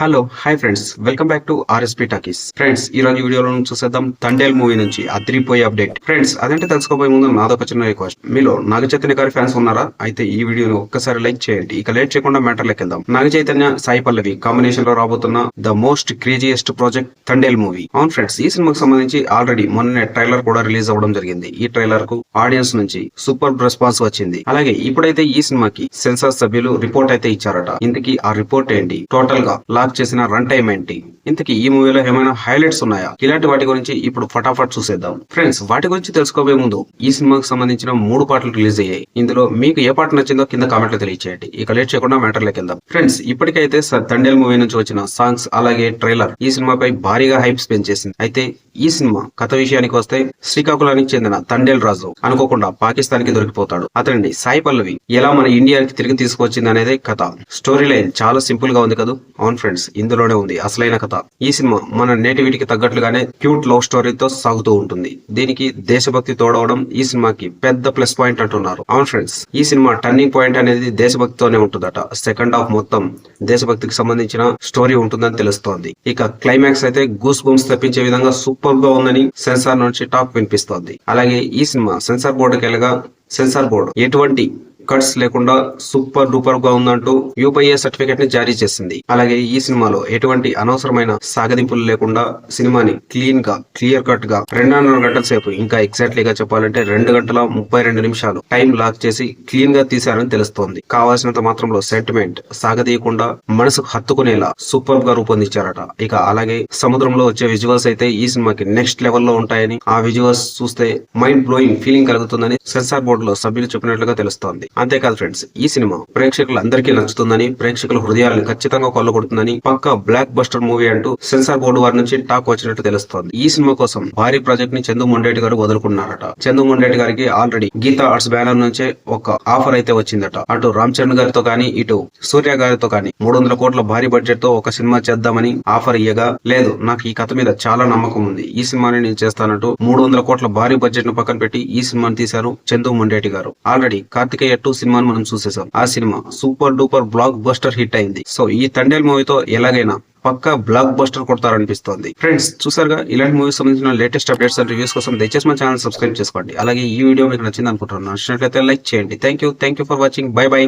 Hello hi friends, welcome back to RSP talkies. Friends, ఈ రోజు వీడియోలో చూసేద్దాం తండేల్ మూవీ నుంచి అదిరిపోయే అప్డేట్. ఫ్రెండ్స్, అదంటే తెలుసుకోబోయే ముందు నాదొక చిన్న రిక్వెస్ట్. మీలో నాగ చైతన్య గారి ఫ్యాన్స్ ఉన్నారా? అయితే ఈ వీడియోని ఒక్కసారి లైక్ చేయండి. ఇక లేట్ చేయకుండా మ్యాటర్ లెక్కిద్దాం. నాగ చైతన్య, సాయి పల్లవి కాంబినేషన్ లో రాబోతున్న the most craziest project Thandel movie. అవును ఫ్రెండ్స్, ఈ సినిమాకి సంబంధించి ఆల్రెడీ మొన్ననే ట్రైలర్ కూడా రిలీజ్ అవ్వడం జరిగింది. ఈ ట్రైలర్ కు ఆడియన్స్ నుంచి సూపర్ రెస్పాన్స్ వచ్చింది. అలాగే ఇప్పుడైతే ఈ సినిమాకి సెన్సార్ సభ్యులు రిపోర్ట్ అయితే ఇచ్చారట. ఇంతకీ ఆ రిపోర్ట్ ఏంటి, టోటల్ గా లాక్ చేసిన రన్ టైం ఏంటి, ఇంతకీ ఈ మూవీలో ఏమైనా హైలైట్స్ ఉన్నాయా, ఇలాంటి వాటి గురించి ఇప్పుడు ఫటాఫట్ చూసేద్దాం. ఫ్రెండ్స్, వాటి గురించి తెలుసుకోబోయే ముందు ఈ సినిమాకి సంబంధించిన 3 పాటలు రిలీజ్ అయ్యాయి. ఇందులో మీకు ఏ పాట నచ్చిందో కింద కామెంట్ లో తెలియచేయండి. ఇక లేట్ చేయకుండా మ్యాటర్ లోకి వెళ్దాం. ఫ్రెండ్స్, ఇప్పటికైతే తండేల్ మూవీ నుంచి వచ్చిన సాంగ్స్ అలాగే ట్రైలర్ ఈ సినిమాపై భారీగా హైప్స్ పెంచేసింది. అయితే ఈ సినిమా కథ విషయానికి వస్తే, శ్రీకాకుళానికి చెందిన తండేల్ రాజు అనుకోకుండా పాకిస్తాన్ కి దొరికిపోతాడు. అతనిని సాయి పల్లవి ఎలా మన ఇండియాకి తిరిగి తీసుకొచ్చింది అనేది కథ. స్టోరీ లైన్ చాలా సింపుల్ గా ఉంది కదా. అవును ఫ్రెండ్స్, ఇందులోనే ఉంది అసలైన కథ. ఈ సినిమా మన నేటివిటీకి తగ్గట్లుగానే క్యూట్ లవ్ స్టోరీతో సాగుతూ ఉంటుంది. దీనికి దేశభక్తి తోడవడం ఈ సినిమాకి పెద్ద ప్లస్ పాయింట్ అంటున్నారు. అవును ఫ్రెండ్స్, ఈ సినిమా టర్నింగ్ పాయింట్ అనేది దేశభక్తితోనే ఉంటుందట. సెకండ్ హాఫ్ మొత్తం దేశభక్తికి సంబంధించిన స్టోరీ ఉంటుందని తెలుస్తోంది. ఇక క్లైమాక్స్ అయితే గూస్ బంప్స్ తెప్పించే విధంగా సూపర్ గా ఉందని సెన్సార్ నుంచి టాక్ వినిపిస్తోంది. అలాగే ఈ సినిమా సెన్సార్ బోర్డుకి వెళ్ళగా సెన్సార్ బోర్డు ఎటువంటి కట్స్ లేకుండా సూపర్ డూపర్ గా ఉందంటూ యూపీఏ సర్టిఫికేట్ ని జారీ చేసింది. అలాగే ఈ సినిమాలో ఎటువంటి అనవసరమైన సాగదింపులు లేకుండా సినిమాని క్లీన్ గా క్లియర్ కట్ గా 2.5 గంటల సేపు, ఇంకా ఎగ్జాక్ట్లీగా చెప్పాలంటే 2 గంటల 32 నిమిషాలు టైం లాక్ చేసి క్లీన్ గా తీశారని తెలుస్తోంది. కావాల్సినంత మాత్రంలో సెంటిమెంట్ సాగదీయకుండా మనసుకు హత్తుకునేలా సూపర్ గా రూపొందించారట. ఇక అలాగే సముద్రంలో వచ్చే విజువల్స్ అయితే ఈ సినిమాకి నెక్స్ట్ లెవెల్ లో ఉంటాయని, ఆ విజువల్స్ చూస్తే మైండ్ బ్లోయింగ్ ఫీలింగ్ కలుగుతుందని సెన్సార్ బోర్డు లో సభ్యులు చెప్పినట్లుగా తెలుస్తోంది. అంతేకాదు ఫ్రెండ్స్, ఈ సినిమా ప్రేక్షకులందరికీ నచ్చుతుందని, ప్రేక్షకుల హృదయాలను ఖచ్చితంగా కొల్లగొడుతుందని, పక్కా బ్లాక్ బస్టర్ మూవీ అంటూ సెన్సార్ బోర్డు వారి నుంచి టాక్ వచ్చినట్టు తెలుస్తోంది. ఈ సినిమా కోసం భారీ ప్రాజెక్ట్ ని చందు మొండేటి గారు వదులుకున్నారట. చందు మొండేటి గారికి ఆల్రెడీ గీతా ఆర్ట్స్ బ్యానర్ నుంచే ఒక ఆఫర్ అయితే వచ్చిందట. అటు రామ్ చరణ్ గారితో కానీ, ఇటు సూర్య గారితో కానీ 300 కోట్ల భారీ బడ్జెట్ తో ఒక సినిమా చేద్దామని ఆఫర్ ఇయ్యగా, లేదు నాకు ఈ కథ మీద చాలా నమ్మకం ఉంది, ఈ సినిమాని నేను చేస్తానంటూ 300 కోట్ల భారీ బడ్జెట్ ను పక్కన పెట్టి ఈ సినిమాని తీశారు చందు మొండేటి గారు. ఆల్రెడీ కార్తికేయ 2 సినిమాను మనం చూసేసాం. ఆ cinema super duper block buster hit అయింది. సో ఈ తండేల్ మూవీతో ఎలాగైనా పక్కా బ్లాక్ బస్టర్ కొడతారనిపిస్తోంది. ఫ్రెండ్స్, చూసారుగా, ఇలాంటి మూవీస్ సంబంధించిన లేటెస్ట్ అప్డేట్స్ అండ్ రివ్యూస్ కోసం దయచేసి మన ఛానల్ సబ్స్క్రైబ్ చేసుకోండి. అలాగే ఈ వీడియో మీకు నచ్చింది అనుకుంటున్నాను. నచ్చినట్లయితే లైక్ చేయండి. Thank you for watching. By by.